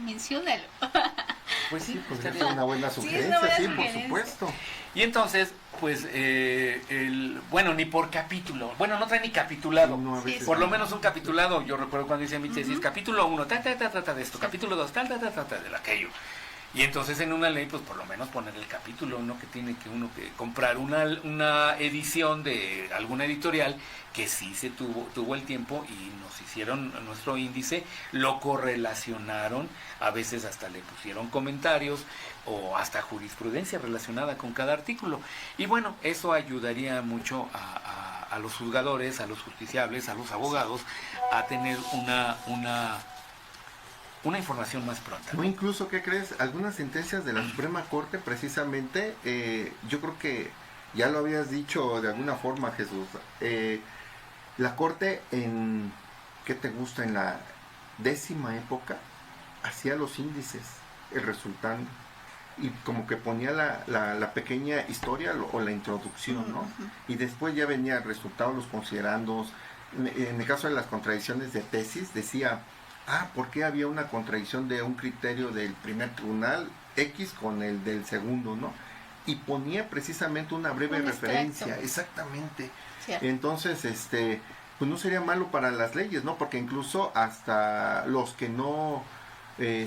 menciónalo. Pues sí, Pues estaría- es una buena Sí, es sugerencia, una buena sí, por sugerencia. supuesto. Y entonces, pues, bueno, ni por capítulo. Bueno, no trae ni capitulado. No, a Sí, veces Por lo no. menos un capitulado. Yo recuerdo cuando hice mi tesis, Ujú. capítulo 1, trata de esto, capítulo 2, trata de aquello. Y entonces en una ley, pues por lo menos poner el capítulo, ¿no? Que tiene que uno que comprar una edición de alguna editorial que sí se tuvo el tiempo y nos hicieron nuestro índice, lo correlacionaron, a veces hasta le pusieron comentarios o hasta jurisprudencia relacionada con cada artículo. Y bueno, eso ayudaría mucho a los juzgadores, a los justiciables, a los abogados, a tener una información más pronta. No, incluso, ¿qué crees? Algunas sentencias de la Suprema Corte, precisamente, yo creo que ya lo habías dicho de alguna forma, Jesús. La Corte ¿qué te gusta? En la 10ª época, hacía los índices, el resultante, y como que ponía la pequeña historia o la introducción, ¿no? Ujú. Y después ya venía el resultado, los considerandos. En el caso de las contradicciones de tesis, decía, ¿por qué había una contradicción de un criterio del primer tribunal X con el del segundo, ¿no? Y ponía precisamente una breve Un referencia, extracto. exactamente. Cierto. Entonces, pues no sería malo para las leyes, ¿no? Porque incluso hasta los que no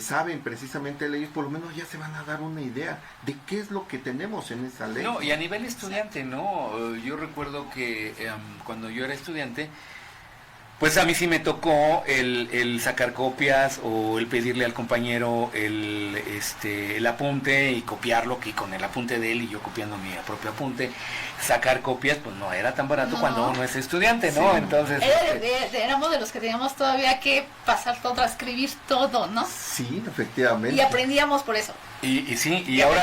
saben precisamente leyes, por lo menos ya se van a dar una idea de qué es lo que tenemos en esa ley. No, y a nivel estudiante, ¿no? Yo recuerdo que cuando yo era estudiante, pues a mí sí me tocó el sacar copias o el pedirle al compañero el apunte y copiarlo, que con el apunte de él y yo copiando mi propio apunte, sacar copias, pues no era tan barato No. cuando uno es estudiante, ¿no? Sí. Entonces, Éramos de los que teníamos todavía que pasar todo, transcribir todo, ¿no? Sí, efectivamente. Y aprendíamos por eso. y sí, y ahora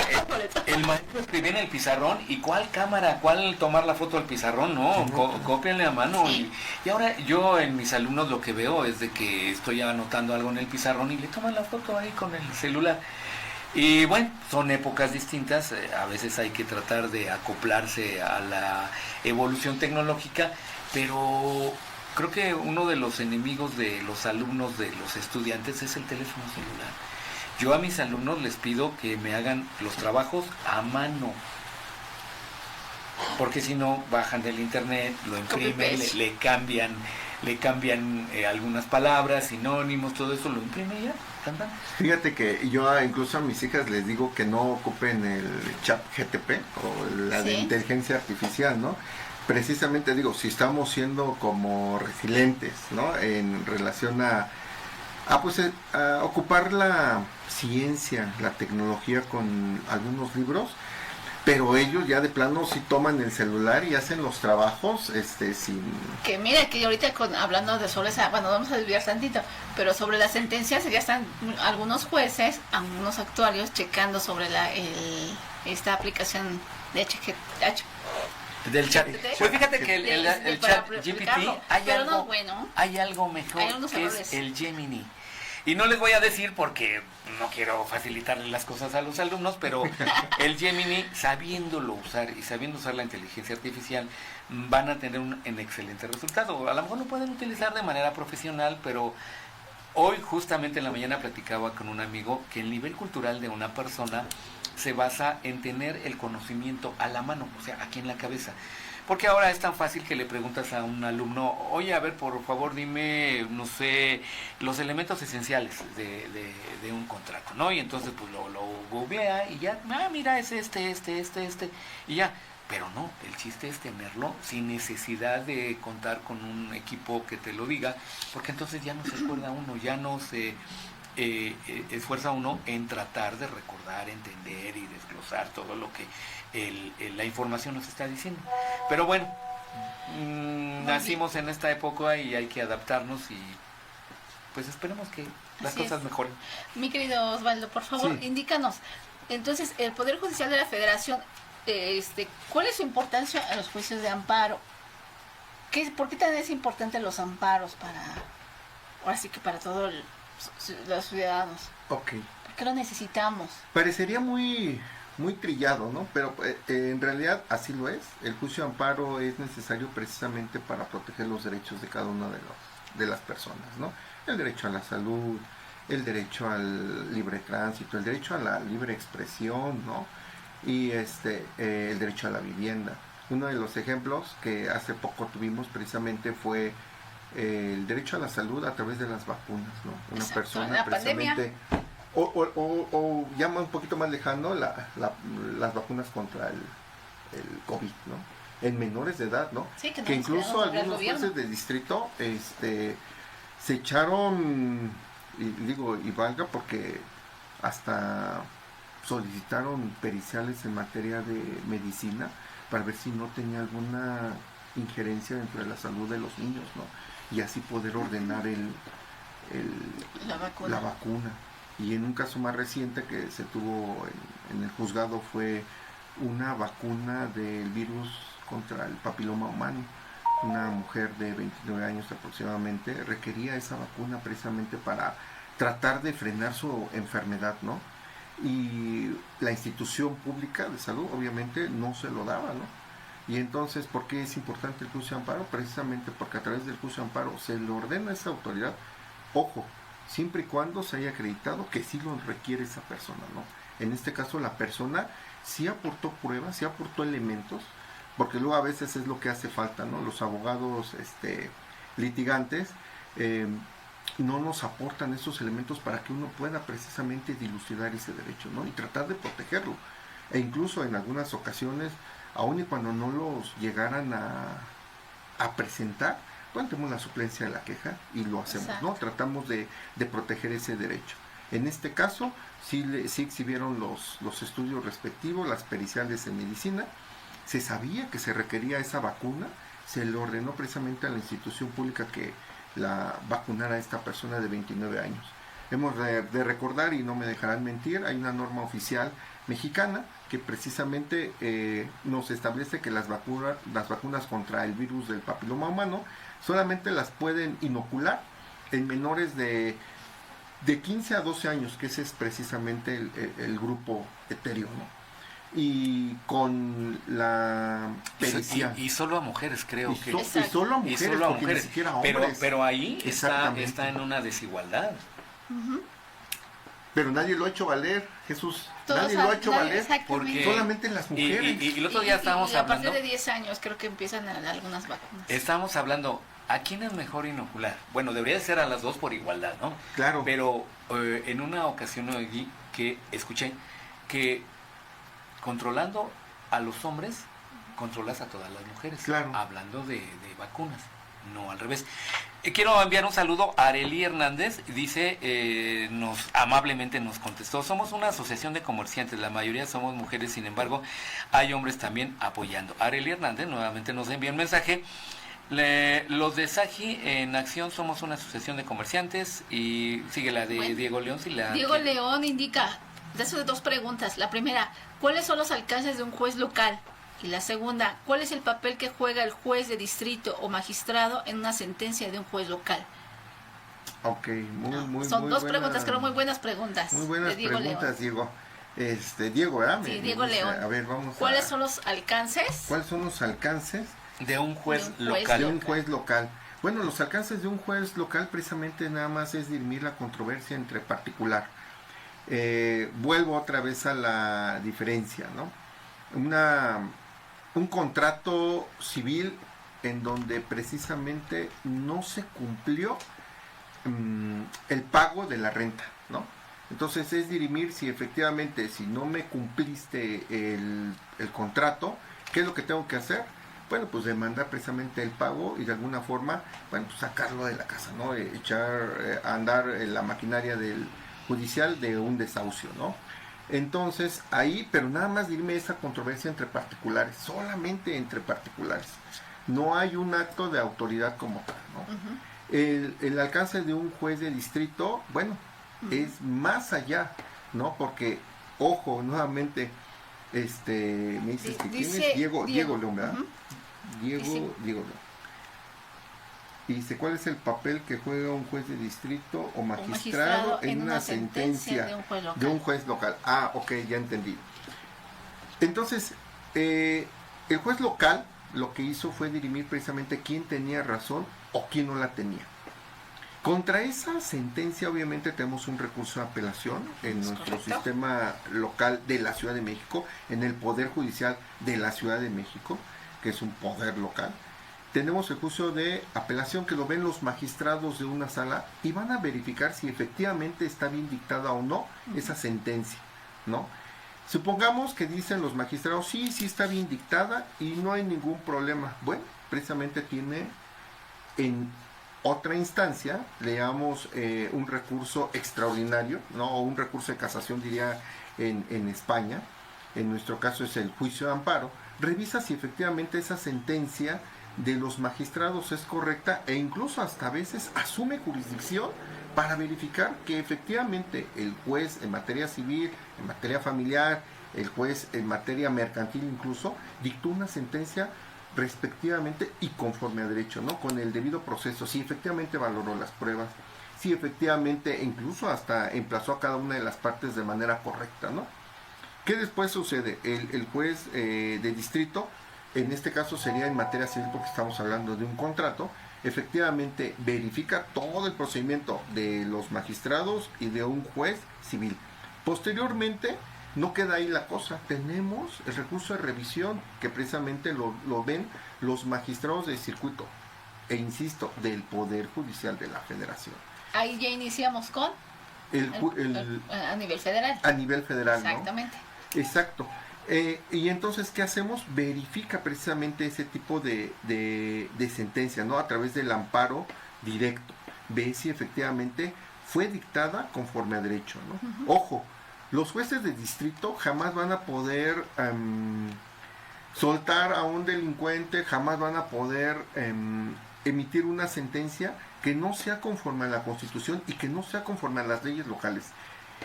el maestro escribía en el pizarrón, ¿y cuál cámara? ¿Cuál tomar la foto al pizarrón? No, cópienle a mano. Sí. Y ahora yo en mis alumnos lo que veo es de que estoy anotando algo en el pizarrón y le toman la foto ahí con el celular. Y bueno, son épocas distintas, a veces hay que tratar de acoplarse a la evolución tecnológica, pero creo que uno de los enemigos de los alumnos, de los estudiantes, es el teléfono celular. Yo a mis alumnos les pido que me hagan los trabajos a mano, porque si no bajan del internet, lo imprimen, Copy-paste. le cambian algunas palabras, sinónimos, todo eso lo imprime y ya, tan. Fíjate que yo incluso a mis hijas les digo que no ocupen el chat GTP o la de Sí. inteligencia artificial, ¿no? Precisamente digo, si estamos siendo como resilientes, ¿no? En relación a ocupar la ciencia, la tecnología con algunos libros, pero ellos ya de plano sí toman el celular y hacen los trabajos sin... Que mira, que ahorita hablando de sobre esa, bueno, vamos a desviar tantito, pero sobre las sentencias ya están algunos jueces, algunos actuarios checando sobre esta aplicación de Del chat. Pues fíjate que el chat para GPT aplicarlo, hay pero algo, no, bueno, hay algo mejor hay unos que errores. es el Gemini. Y no les voy a decir porque no quiero facilitarle las cosas a los alumnos, pero el Gemini, sabiéndolo usar y sabiendo usar la inteligencia artificial, van a tener un excelente resultado. A lo mejor lo pueden utilizar de manera profesional, pero hoy justamente en la mañana platicaba con un amigo que el nivel cultural de una persona se basa en tener el conocimiento a la mano, o sea, aquí en la cabeza. Porque ahora es tan fácil que le preguntas a un alumno, oye, a ver, por favor, dime, no sé, los elementos esenciales de un contrato, ¿no? Y entonces, pues, lo googlea y ya, mira, es este, y ya. Pero no, el chiste es tenerlo sin necesidad de contar con un equipo que te lo diga, porque entonces ya no se acuerda uno, ya no se esfuerza uno en tratar de recordar, entender y desglosar todo lo que la información nos está diciendo. Pero bueno, nacimos en esta época y hay que adaptarnos y pues esperemos que las Así cosas es. mejoren. Mi querido Osvaldo, por favor, Sí. indícanos. Entonces, el Poder Judicial de la Federación, ¿cuál es su importancia en los juicios de amparo? ¿Por qué tan es importante los amparos ahora sí que para todos los ciudadanos? Ok. ¿Por qué lo necesitamos? Parecería muy trillado, ¿no? Pero en realidad así lo es. El juicio de amparo es necesario precisamente para proteger los derechos de cada una de las personas, ¿no? El derecho a la salud, el derecho al libre tránsito, el derecho a la libre expresión, ¿no? Y el derecho a la vivienda. Uno de los ejemplos que hace poco tuvimos precisamente fue el derecho a la salud a través de las vacunas, ¿no? Una Exacto, persona la precisamente, o llama un poquito más lejano las vacunas contra el COVID, ¿no? En menores de edad, ¿no? Sí, que no que nos incluso quedamos algunos gobierno. jueces de distrito se echaron, y valga porque hasta solicitaron periciales en materia de medicina para ver si no tenía alguna injerencia dentro de la salud de los niños, ¿no? Y así poder ordenar la vacuna. Y en un caso más reciente que se tuvo en el juzgado fue una vacuna del virus contra el papiloma humano. Una mujer de 29 años aproximadamente requería esa vacuna precisamente para tratar de frenar su enfermedad, ¿no? Y la institución pública de salud obviamente no se lo daba, ¿no? Y entonces, ¿por qué es importante el juicio de amparo? Precisamente porque a través del juicio de amparo se le ordena a esa autoridad, ojo, siempre y cuando se haya acreditado que sí lo requiere esa persona, ¿no? En este caso la persona sí aportó pruebas, sí aportó elementos, porque luego a veces es lo que hace falta, ¿no? Los abogados litigantes no nos aportan esos elementos para que uno pueda precisamente dilucidar ese derecho, ¿no? Y tratar de protegerlo. E incluso en algunas ocasiones, aun y cuando no los llegaran a presentar, bueno, tenemos la suplencia de la queja y lo hacemos, Exacto. ¿no? Tratamos de proteger ese derecho. En este caso, sí exhibieron los estudios respectivos, las periciales en medicina, se sabía que se requería esa vacuna, se le ordenó precisamente a la institución pública que la vacunara a esta persona de 29 años. Hemos de recordar, y no me dejarán mentir, hay una norma oficial mexicana que precisamente nos establece que las vacunas contra el virus del papiloma humano solamente las pueden inocular en menores de 15 a 12 años, que ese es precisamente el grupo etéreo, ¿no? Y con la pericia. Y solo a mujeres, creo que. Y solo a mujeres, y solo a porque mujeres. ni siquiera hombres. Pero ahí está Exactamente. en una desigualdad. Pero nadie lo ha hecho valer, Jesús. Todos Nadie lo ha hecho valer. exactamente. Porque Solamente las mujeres. Y el otro día estábamos y a partir hablando. de 10 años creo que empiezan a dar algunas vacunas. Estábamos hablando, ¿a quién es mejor inocular? Bueno, debería ser a las dos por igualdad, ¿no? Claro. Pero en una ocasión oí que escuché que controlando a los hombres, controlas a todas las mujeres. Claro. Hablando de vacunas, no al revés. Quiero enviar un saludo a Arely Hernández. Dice, amablemente nos contestó: somos una asociación de comerciantes, la mayoría somos mujeres, sin embargo, hay hombres también apoyando. Arely Hernández nuevamente nos envía un mensaje. Los de SAGI en acción somos una asociación de comerciantes. Y sigue la de Bueno, Diego León. Diego León indica, te hace dos preguntas. La primera, ¿cuáles son los alcances de un juez local? Y la segunda, ¿cuál es el papel que juega el juez de distrito o magistrado en una sentencia de un juez local? Ok, muy Son dos buena, preguntas, creo muy buenas preguntas. Muy buenas de Diego preguntas, León. Diego. Diego, ¿verdad? Sí, Diego León. A ver, vamos ¿Cuáles son los alcances? ¿Cuáles son los alcances de un juez de un juez local? de un juez local? Bueno, los alcances de un juez local precisamente nada más es dirimir la controversia entre particular. Vuelvo otra vez a la diferencia, ¿no? Un contrato civil en donde precisamente no se cumplió el pago de la renta, ¿no? Entonces es dirimir si efectivamente, si no me cumpliste el contrato, ¿qué es lo que tengo que hacer? Bueno, pues demandar precisamente el pago y de alguna forma, bueno, pues sacarlo de la casa, ¿no? Echar a andar la maquinaria del judicial de un desahucio, ¿no? Entonces ahí, pero nada más dirime esa controversia entre particulares, solamente entre particulares. No hay un acto de autoridad como tal, ¿no? El alcance de un juez de distrito, bueno, es más allá, ¿no? Porque, ojo, nuevamente, me dices que quién es Diego León, ¿verdad? Diego León. Y dice, ¿cuál es el papel que juega un juez de distrito o magistrado en una sentencia de un juez local? Ah, ok, ya entendí. Entonces, el juez local lo que hizo fue dirimir precisamente quién tenía razón o quién no la tenía. Contra esa sentencia obviamente tenemos un recurso de apelación en Es nuestro correcto. sistema local de la Ciudad de México, en el Poder Judicial de la Ciudad de México, que es un poder local. Tenemos el juicio de apelación que lo ven los magistrados de una sala y van a verificar si efectivamente está bien dictada o no esa sentencia, ¿no? Supongamos que dicen los magistrados, sí, sí está bien dictada y no hay ningún problema. Bueno, precisamente tiene en otra instancia, leamos un recurso extraordinario, ¿no? O un recurso de casación, diría en España. En nuestro caso es el juicio de amparo. Revisa si efectivamente esa sentencia de los magistrados es correcta e incluso hasta a veces asume jurisdicción para verificar que efectivamente el juez en materia civil, en materia familiar, el juez en materia mercantil incluso, dictó una sentencia respectivamente y conforme a derecho, ¿no? Con el debido proceso, si efectivamente valoró las pruebas, si efectivamente incluso hasta emplazó a cada una de las partes de manera correcta, ¿no? ¿Qué después sucede? El juez de distrito, en este caso sería en materia civil porque estamos hablando de un contrato, efectivamente verifica todo el procedimiento de los magistrados y de un juez civil. Posteriormente, no queda ahí la cosa, tenemos el recurso de revisión que precisamente lo ven los magistrados de circuito e insisto, del Poder Judicial de la Federación. Ahí ya iniciamos con a nivel federal. A nivel federal, Exactamente. ¿no? Exacto. Y entonces, ¿qué hacemos? Verifica precisamente ese tipo de sentencia, ¿no? A través del amparo directo. Ve si efectivamente fue dictada conforme a derecho, ¿no? Uh-huh. Ojo, los jueces de distrito jamás van a poder soltar a un delincuente, jamás van a poder emitir una sentencia que no sea conforme a la Constitución y que no sea conforme a las leyes locales.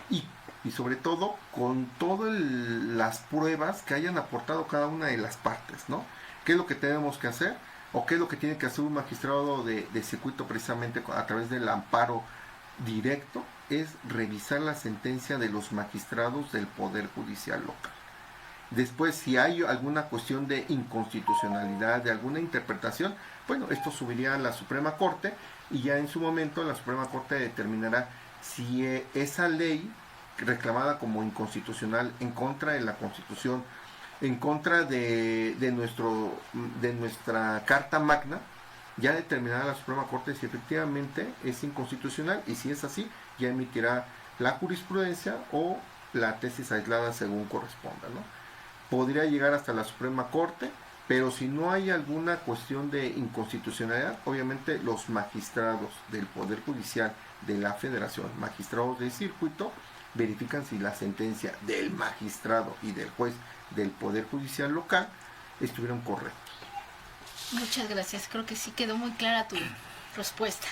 Y sobre todo con todas las pruebas que hayan aportado cada una de las partes, ¿no? ¿Qué es lo que tenemos que hacer? ¿O qué es lo que tiene que hacer un magistrado de circuito precisamente a través del amparo directo? Es revisar la sentencia de los magistrados del Poder Judicial local. Después, si hay alguna cuestión de inconstitucionalidad, de alguna interpretación, bueno, esto subiría a la Suprema Corte y ya en su momento la Suprema Corte determinará si esa ley reclamada como inconstitucional en contra de la Constitución, en contra de nuestra Carta Magna, ya determinará la Suprema Corte si efectivamente es inconstitucional y si es así, ya emitirá la jurisprudencia o la tesis aislada según corresponda, ¿no? Podría llegar hasta la Suprema Corte, pero si no hay alguna cuestión de inconstitucionalidad, obviamente los magistrados del Poder Judicial de la Federación, magistrados de circuito, verifican si la sentencia del magistrado y del juez del Poder Judicial local estuvieron correctos. Muchas gracias, creo que sí quedó muy clara tu respuesta.